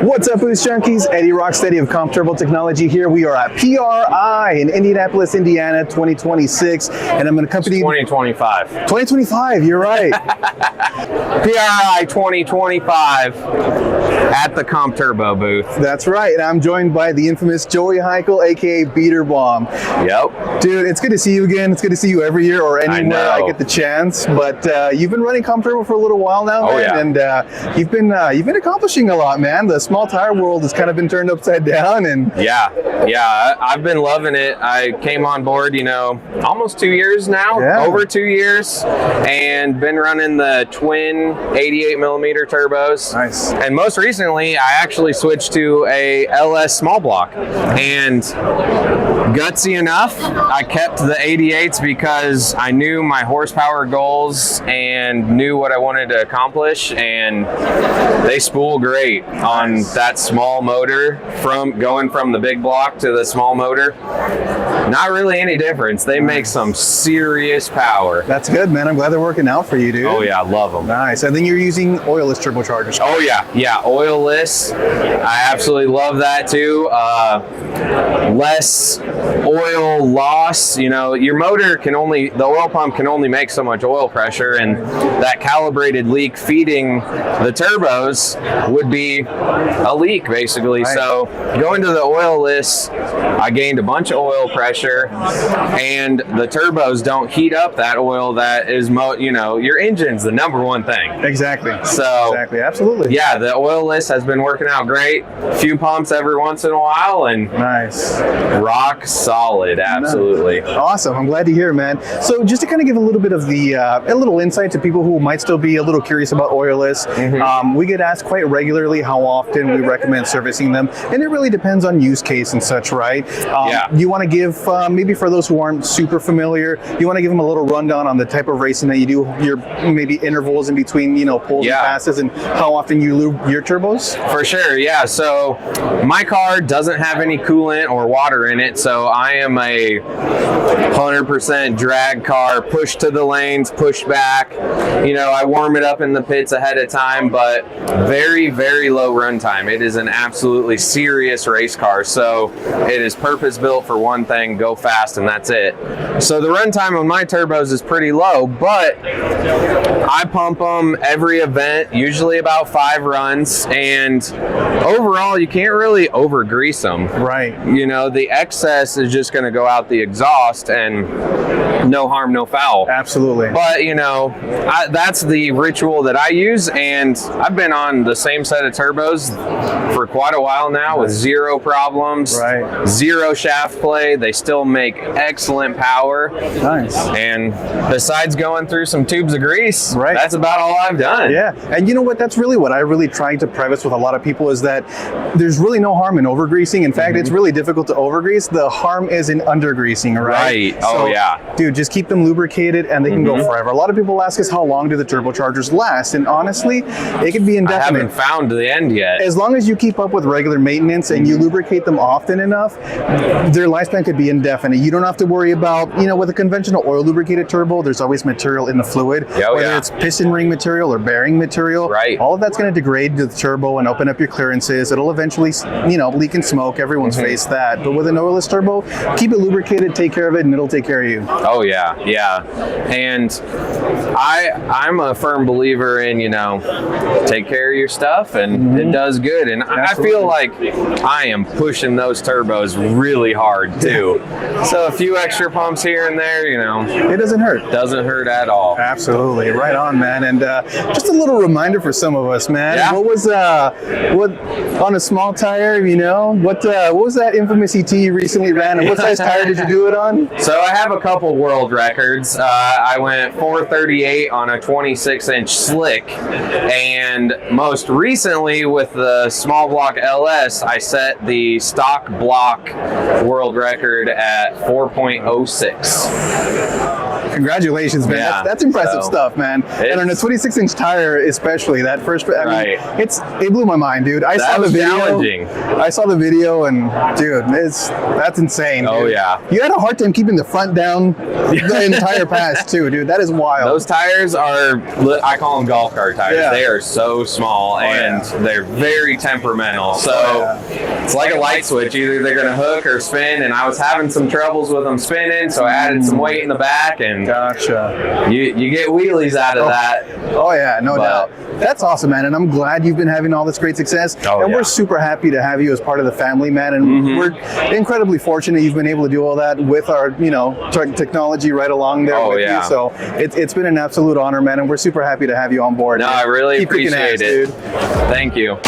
What's up, Boost Junkies? Eddie Rocksteady of Comp Turbo Technology here. We are at PRI in Indianapolis, Indiana, 2026, and I'm going to accompany 2025. 2025. You're right. PRI 2025 at the Comp Turbo booth. That's right. And I'm joined by the infamous Joey Hiykel, aka Beater Bomb. Yep. Dude, it's good to see you again. It's good to see you every year or anywhere I get the chance. But you've been running Comp Turbo for a little while now, man. Yeah. And you've been accomplishing a lot, man. The small tire world has kind of been turned upside down, and yeah, I've been loving it. I came on board, almost 2 years now, over 2 years, and been running the twin 88 millimeter turbos. Nice. And most recently, I actually switched to a LS small block, and gutsy enough, I kept the 88s because I knew my horsepower goals and knew what I wanted to accomplish, and they spool great on that small motor. From going from the big block to the small motor, not really any difference. They make some serious power. That's good, man. I'm glad they're working out for you, dude. Oh yeah, I love them. Nice. And then you're using oilless turbochargers. Oh yeah, Oilless. I absolutely love that too. Less oil loss. Your motor the oil pump can only make so much oil pressure, and that calibrated leak feeding the turbos would be a leak basically. Right. So going to the oilless, I gained a bunch of oil pressure, and the turbos don't heat up that oil. That is, your engine's the number one thing. Exactly. So exactly, absolutely. Yeah, the oilless has been working out great. A few pumps every once in a while, and nice. Rock solid, absolutely. Awesome. I'm glad to hear, man. So just to kind of give a little bit of a little insight to people who might still be a little curious about oilless, we get asked quite regularly how often we recommend servicing them, and it really depends on use case and such, right? You want to give, maybe for those who aren't super familiar, you want to give them a little rundown on the type of racing that you do, your maybe intervals in between, pulls and passes, and how often you lube your turbos? For sure, yeah. So my car doesn't have any coolant or water in it, so I am a 100% drag car, push to the lanes, push back. I warm it up in the pits ahead of time, but very, very low run time. It is an absolutely serious race car, so it is purpose built for one thing: go fast, and that's it. So the run time on my turbos is pretty low, but I pump them every event, usually about 5 runs, and overall you can't really over grease them. Right. The excess is just going to go out the exhaust, and no harm, no foul. Absolutely. But that's the ritual that I use, and I've been on the same set of turbos for quite a while now with zero problems, zero shaft play. They still make excellent power. Nice. And besides going through some tubes of grease, that's about all I've done. Yeah, and you know what? That's really what I really try to preface with a lot of people, is that there's really no harm in overgreasing. In fact, it's really difficult to overgrease. The harm is in undergreasing, right? Oh, so, yeah. Dude, just keep them lubricated and they can go forever. A lot of people ask us, how long do the turbochargers last? And honestly, it could be indefinite. I haven't found the end yet. As long as you keep up with regular maintenance and you lubricate them often enough, their lifespan could be indefinite. You don't have to worry about, with a conventional oil lubricated turbo, there's always material in the fluid, whether it's piston ring material or bearing material. Right. All of that's going to degrade to the turbo and open up your clearances. It'll eventually, leak and smoke. Everyone's faced that. But with an oilless turbo, keep it lubricated, take care of it, and it'll take care of you. Oh yeah. And I'm a firm believer in, take care of your stuff, and it does good. And I feel like I am pushing those turbos really hard too. So a few extra pumps here and there, it doesn't hurt. Doesn't hurt at all. Absolutely. Right on, man. And just a little reminder for some of us, man. Yeah. What was on a small tire, what was that infamous ET you recently ran, and what size tire did you do it on? So I have a couple world records. I went 438 on a 26-inch slick, and most recently with the small block LS, I set the stock block world record at 4.06. Congratulations, man. Yeah, That's impressive so stuff, man. And on a 26-inch tire, especially that first. I mean, it blew my mind, dude. I saw the video. Challenging. I saw the video, and dude, that's insane. Oh dude. yeah. You had a hard time keeping the front down the entire pass too, dude. That is wild. Those tires are, I call them golf cart tires. Yeah. They are so small and they're very temperamental. So it's like a light switch. Either they're going to hook or spin. And I was having some troubles with them spinning, so I added some weight in the back, and gotcha. You get wheelies out of that. Oh yeah, no doubt. That's awesome, man. And I'm glad you've been having all this great success. And we're super happy to have you as part of the family, man. And we're incredibly fortunate you've been able to do all that with our, technology right along there with you. So it's been an absolute honor, man. And we're super happy to have you on board. No, man. I really Keep kicking appreciate ass, it. dude. Thank you.